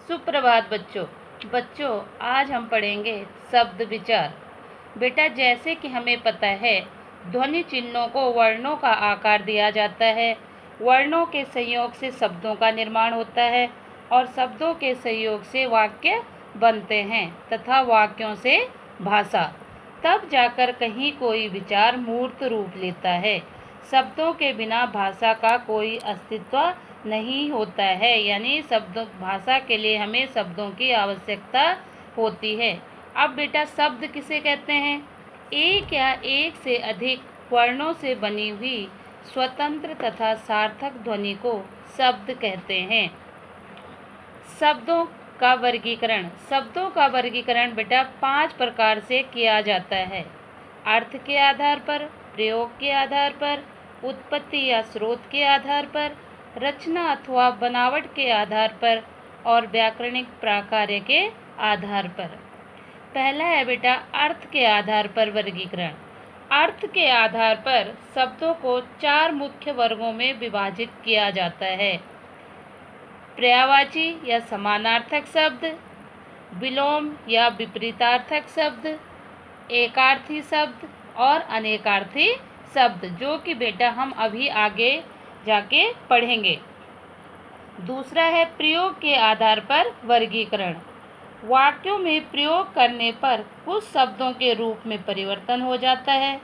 सुप्रभात बच्चों। आज हम पढ़ेंगे शब्द विचार। बेटा, जैसे कि हमें पता है, ध्वनि चिन्हों को वर्णों का आकार दिया जाता है। वर्णों के संयोग से शब्दों का निर्माण होता है और शब्दों के संयोग से वाक्य बनते हैं तथा वाक्यों से भाषा। तब जाकर कहीं कोई विचार मूर्त रूप लेता है। शब्दों के बिना भाषा का कोई अस्तित्व नहीं होता है, यानी भाषा के लिए हमें शब्दों की आवश्यकता होती है। अब बेटा, शब्द किसे कहते हैं? एक या एक से अधिक वर्णों से बनी हुई स्वतंत्र तथा सार्थक ध्वनि को शब्द कहते हैं। शब्दों का वर्गीकरण बेटा 5 प्रकार से किया जाता है। अर्थ के आधार पर, प्रयोग के आधार पर, उत्पत्ति या स्रोत के आधार पर, रचना अथवा बनावट के आधार पर और व्याकरणिक प्राकार्य के आधार पर। पहला है बेटा अर्थ के आधार पर वर्गीकरण। अर्थ के आधार पर शब्दों को 4 मुख्य वर्गों में विभाजित किया जाता है। पर्यायवाची या समानार्थक शब्द, विलोम या विपरीतार्थक शब्द, एकार्थी शब्द और अनेकार्थी शब्द, जो कि बेटा हम अभी आगे जाके पढ़ेंगे। दूसरा है प्रयोग के आधार पर वर्गीकरण। वाक्यों में प्रयोग करने पर कुछ शब्दों के रूप में परिवर्तन हो जाता है।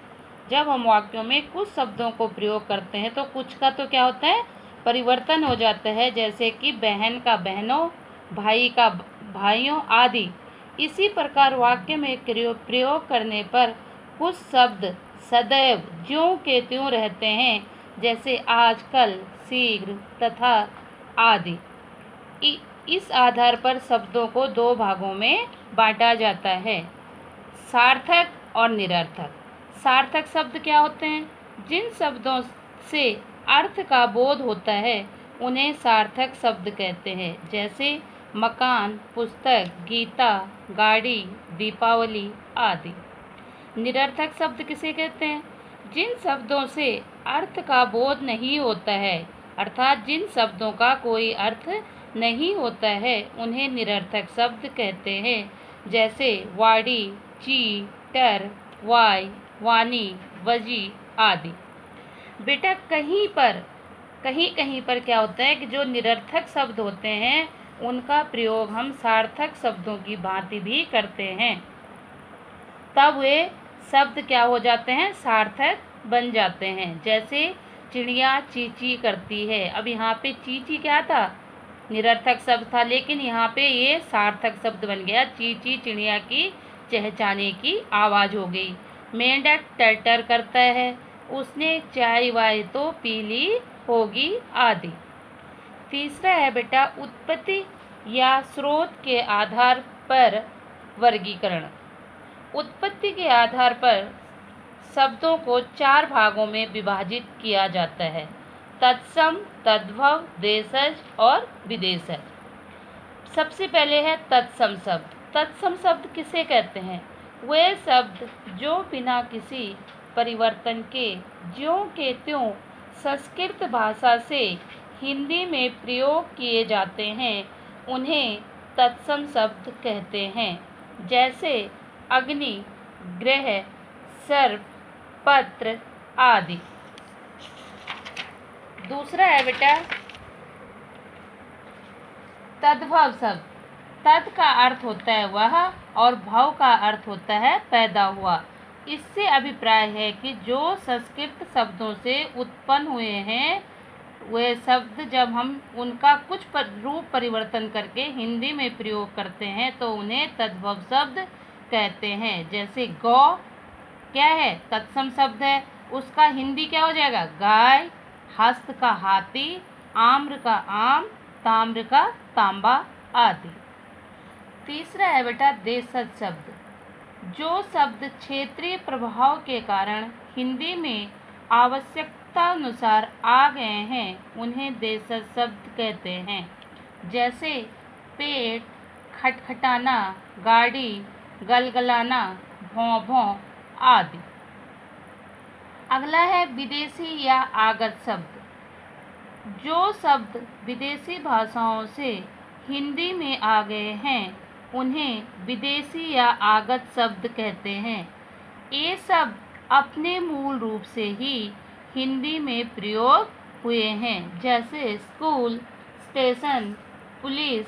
जब हम वाक्यों में कुछ शब्दों को प्रयोग करते हैं तो कुछ का तो क्या होता है, परिवर्तन हो जाता है, जैसे कि बहन का बहनों, भाई का भाइयों आदि। इसी प्रकार वाक्य में प्रयोग करने पर कुछ शब्द सदैव ज्यों के त्यों रहते हैं, जैसे आजकल, शीघ्र तथा आदि। इस आधार पर शब्दों को 2 भागों में बांटा जाता है, सार्थक और निरर्थक। सार्थक शब्द क्या होते हैं? जिन शब्दों से अर्थ का बोध होता है उन्हें सार्थक शब्द कहते हैं, जैसे मकान, पुस्तक, गीता, गाड़ी, दीपावली आदि। निरर्थक शब्द किसे कहते हैं? जिन शब्दों से अर्थ का बोध नहीं होता है, अर्थात जिन शब्दों का कोई अर्थ नहीं होता है, उन्हें निरर्थक शब्द कहते हैं, जैसे वाड़ी, ची, टर, वाई, वानी, वजी आदि। बेटा, कहीं कहीं पर क्या होता है कि जो निरर्थक शब्द होते हैं उनका प्रयोग हम सार्थक शब्दों की भांति भी करते हैं। तब वे शब्द क्या हो जाते हैं, सार्थक बन जाते हैं। जैसे चिड़िया चींची करती है। अब यहाँ पे चींची क्या था, निरर्थक शब्द था, लेकिन यहाँ पे ये सार्थक शब्द बन गया। चींची चिड़िया की चहचहाने की आवाज़ हो गई। मेंढक टर करता है, उसने चाय वाय तो पी ली होगी आदि। तीसरा है बेटा उत्पत्ति या स्रोत के आधार पर वर्गीकरण। उत्पत्ति के आधार पर शब्दों को 4 भागों में विभाजित किया जाता है, तत्सम, तद्भव, देशज और विदेशज। सबसे पहले है तत्सम शब्द। तत्सम शब्द किसे कहते हैं? वे शब्द जो बिना किसी परिवर्तन के ज्यों के त्यों संस्कृत भाषा से हिंदी में प्रयोग किए जाते हैं, उन्हें तत्सम शब्द कहते हैं, जैसे अग्नि, ग्रह, सर्प, पत्र आदि। दूसरा है बेटा तद्भव शब्द। तद का अर्थ होता है वह और भव का अर्थ होता है पैदा हुआ। इससे अभिप्राय है कि जो संस्कृत शब्दों से उत्पन्न हुए हैं, वे शब्द जब हम उनका कुछ रूप परिवर्तन करके हिंदी में प्रयोग करते हैं तो उन्हें तद्भव शब्द कहते हैं। जैसे गौ क्या है, तत्सम शब्द है, उसका हिंदी क्या हो जाएगा, गाय। हस्त का हाथी, आम्र का आम, ताम्र का तांबा आदि। तीसरा है बेटा देशज शब्द। जो शब्द क्षेत्रीय प्रभाव के कारण हिंदी में आवश्यकता अनुसार आ गए हैं, उन्हें देशज शब्द कहते हैं, जैसे पेट, खटखटाना, गाड़ी, गलगलाना, भौं भौं आदि। अगला है विदेशी या आगत शब्द। जो शब्द विदेशी भाषाओं से हिंदी में आ गए हैं उन्हें विदेशी या आगत शब्द कहते हैं। ये शब्द अपने मूल रूप से ही हिंदी में प्रयोग हुए हैं, जैसे स्कूल, स्टेशन, पुलिस,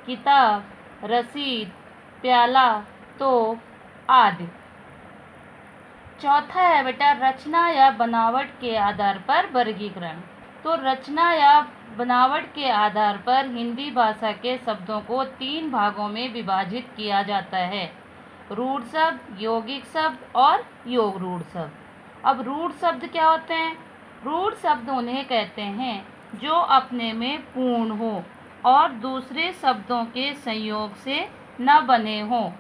किताब, रसीद, प्याला, तोप आदि। चौथा है बेटा रचना या बनावट के आधार पर वर्गीकरण। तो रचना या बनावट के आधार पर हिंदी भाषा के शब्दों को 3 भागों में विभाजित किया जाता है: रूढ़ शब्द, यौगिक शब्द और योग रूढ़ शब्द। अब रूढ़ शब्द क्या होते हैं? रूढ़ शब्द उन्हें कहते हैं जो अपने में पूर्ण हो और दूसरे शब्दों के संयोग से न बने हों,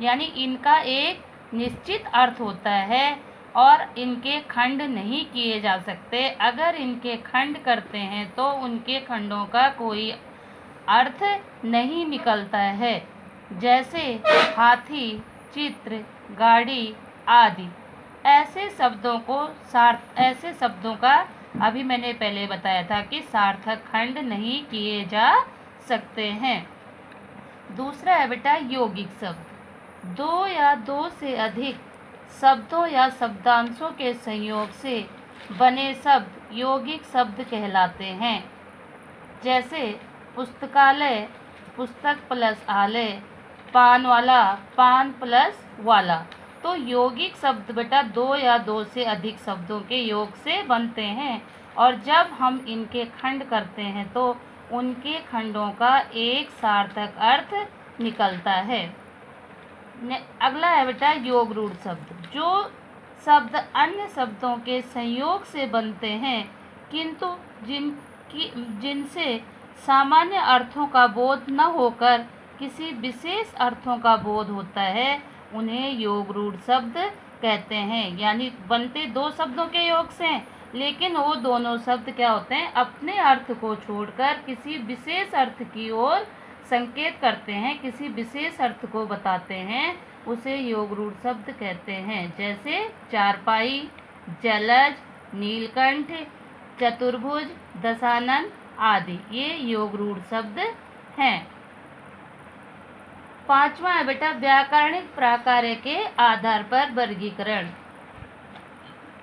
यानी इनका एक निश्चित अर्थ होता है और इनके खंड नहीं किए जा सकते। अगर इनके खंड करते हैं तो उनके खंडों का कोई अर्थ नहीं निकलता है, जैसे हाथी, चित्र, गाड़ी आदि। ऐसे शब्दों का अभी मैंने पहले बताया था कि सार्थक खंड नहीं किए जा सकते हैं। दूसरा है बेटा यौगिक शब्द। 2 या 2 से अधिक शब्दों या शब्दांशों के संयोग से बने शब्द यौगिक शब्द कहलाते हैं, जैसे पुस्तकालय, पुस्तक प्लस आलय, पान वाला, पान प्लस वाला। तो यौगिक शब्द बेटा 2 या 2 से अधिक शब्दों के योग से बनते हैं और जब हम इनके खंड करते हैं तो उनके खंडों का एक सार्थक अर्थ निकलता है। अगला है बेटा योग रूढ़ शब्द। जो शब्द अन्य शब्दों के संयोग से बनते हैं किंतु जिनसे सामान्य अर्थों का बोध न होकर किसी विशेष अर्थों का बोध होता है, उन्हें योग रूढ़ शब्द कहते हैं। यानी बनते 2 शब्दों के योग से हैं, लेकिन वो दोनों शब्द क्या होते हैं? अपने अर्थ को छोड़कर किसी विशेष अर्थ की ओर संकेत करते हैं, किसी विशेष अर्थ को बताते हैं, उसे योग रूढ़ शब्द कहते हैं। जैसे चारपाई, जलज, नीलकंठ, चतुर्भुज, दशानन आदि, ये योग रूढ़ शब्द हैं। 5वां है बेटा व्याकरणिक प्राकार्य के आधार पर वर्गीकरण।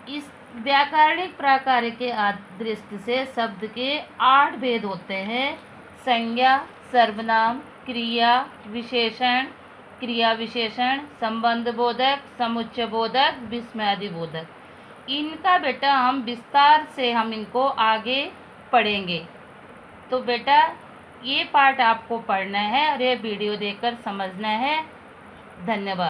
इस व्याकरणिक प्राकार्य के दृष्टि से शब्द के 8 भेद होते हैं: संज्ञा, सर्वनाम, क्रिया विशेषण, क्रिया विशेषण, संबंध बोधक, समुच्चय बोधक, विस्मयादि बोधक। इनका बेटा हम विस्तार से इनको आगे पढ़ेंगे। तो बेटा ये पार्ट आपको पढ़ना है और ये वीडियो देखकर समझना है। धन्यवाद।